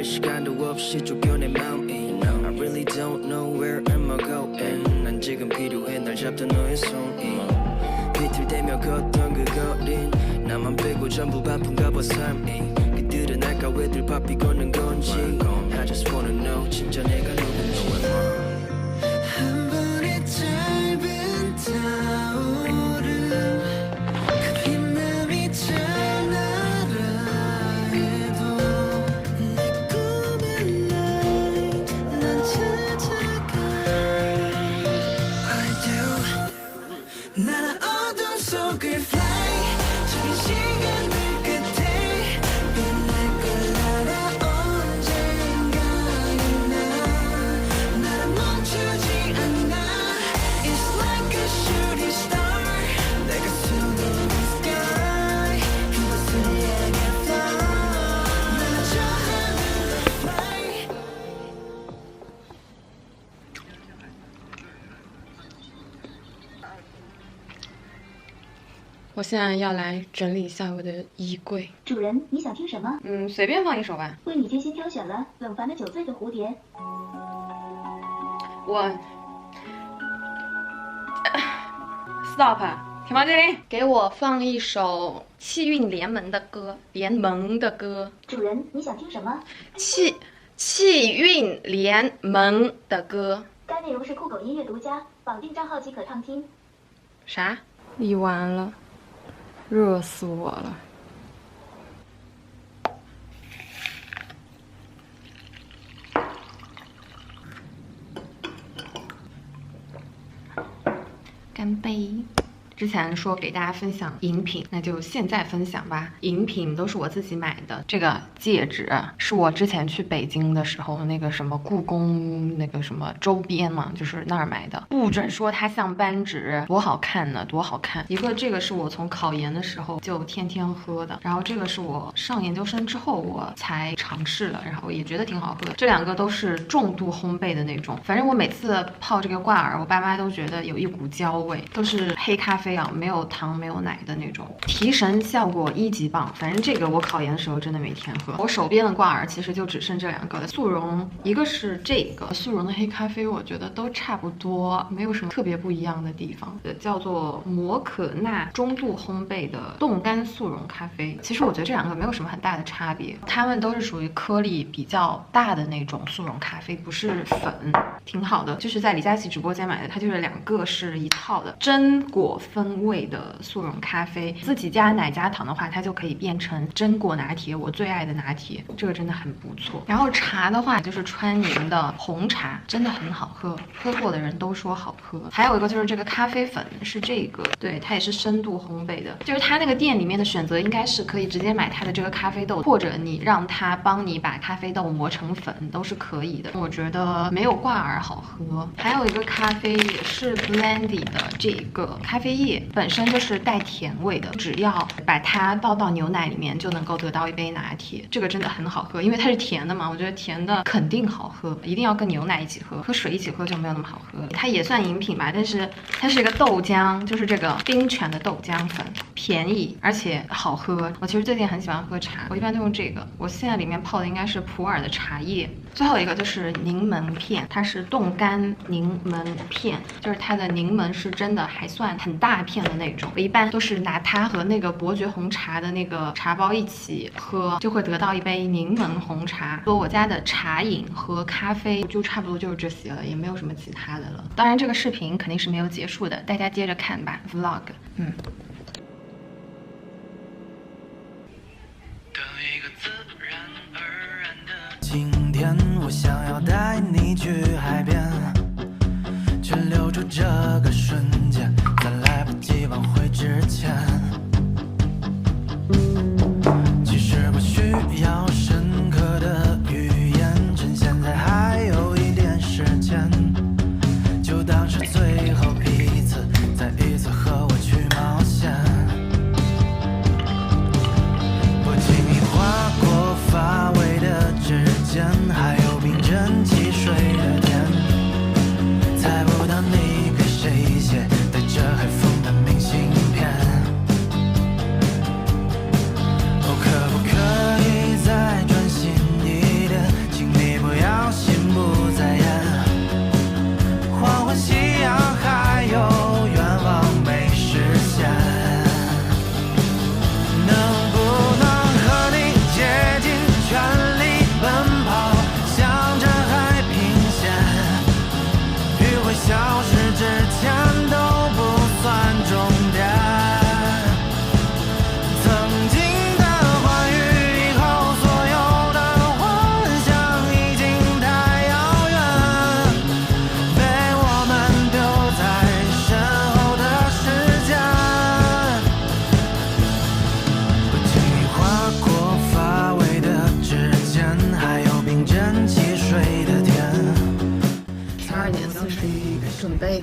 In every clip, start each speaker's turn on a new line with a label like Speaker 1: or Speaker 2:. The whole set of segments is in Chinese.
Speaker 1: 쉴 시간도 없이 쫓겨내 마음이 I really don't know where am I going 난 지금 필요해 날 잡던 너의 손이 비틀대며 걷던 그 거린 나만 빼고 전부 바쁜가 봐 삶이 그들은 알까 왜들 바삐 걷는 건지 I just wanna know 진짜 내가 누군지 한 번의 짧은 타오름 그 빛남이 잘 날아 해도 내 꿈의 날 난 찾아가 I do 난 어둠 속을 fly 적은 시간들 끝에 빛날 걸 알아 언젠가는 나 나는 멈추지 않아 It's like a shooting star 내가 숨어있는 sky 그곳을 향해 fly 나는 저 하늘로 fly
Speaker 2: 我现在要来整理一下我的衣柜。
Speaker 3: 主人，你想听什么？
Speaker 2: 随便放一首吧。
Speaker 3: 为你精心挑选了冷凡的《酒醉的蝴蝶》。
Speaker 2: 我 stop， 停到这里，给我放一首气韵联盟的歌，
Speaker 3: 主人，你想听什么？
Speaker 2: 气韵联盟的歌。
Speaker 3: 该内容是酷狗音乐独家，绑定账号即可畅听。
Speaker 2: 啥？理完了，热死我了。干杯！之前说给大家分享饮品，那就现在分享吧。饮品都是我自己买的，这个戒指是我之前去北京的时候那个什么故宫那个什么周边嘛，就是那儿买的。不准说它像扳指，多好看呢，多好看！一个这个是我从考研的时候就天天喝的，然后这个是我上研究生之后我才尝试了，然后也觉得挺好喝。这两个都是重度烘焙的那种，反正我每次泡这个挂耳，我爸妈都觉得有一股焦味，都是黑咖啡啊，没有糖没有奶的那种，提神效果1级棒。反正这个我考研的时候真的每天喝。我手边的挂耳其实就只剩这两个了，速溶，一个是这个速溶的黑咖啡，我觉得都差不多，没有什么特别不一样的地方。叫做摩可纳中度烘焙的冻干速溶咖啡，其实我觉得这两个没有什么很大的差别，它们都是属于颗粒比较大的那种速溶咖啡，不是粉，挺好的。就是在李佳琦直播间买的，它就是两个是一套的榛果风味的速溶咖啡，自己加奶加糖的话，它就可以变成榛果拿铁，我最爱的拿铁，这个真的很不错。然后茶的话就是川宁的红茶，真的很好喝，喝过的人都说好喝。还有一个就是这个咖啡粉是这个，对，它也是深度烘焙的，就是它那个店里面的选择应该是可以直接买它的这个咖啡豆，或者你让它帮你把咖啡豆磨成粉都是可以的。我觉得没有挂耳好喝。还有一个咖啡也是 Blendy 的这个咖啡液，本身就是带甜味的，只要把它倒到牛奶里面就能够得到一杯拿铁，这个真的很好喝，因为它是甜的嘛，我觉得甜的肯定好喝，一定要跟牛奶一起喝，和水一起喝就没有那么好喝。它也算饮品吧，但是它是一个豆浆，就是这个冰泉的豆浆粉，便宜而且好喝。我其实最近很喜欢喝茶，我一般都用这个，我现在里面泡的应该是普洱的茶叶。最后一个就是柠檬片，它是冻干柠檬片，就是它的柠檬是真的还算很大片的那种。我一般都是拿它和那个伯爵红茶的那个茶包一起喝，就会得到一杯柠檬红茶。说我家的茶饮和咖啡就差不多就是这些了，也没有什么其他的了。当然这个视频肯定是没有结束的，大家接着看吧 vlog。
Speaker 1: 今天我想要带你去海边，去留住这个瞬间，在来不及挽回之前。其实不需要深刻的语言，趁现在还有一点时间，就当是最后一次，再一次和我去冒险。不经意划过发尾的指尖，还有冰镇汽水的甜，猜不到你给谁写带着海风的明信片。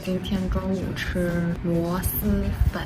Speaker 2: 今天中午吃螺蛳粉。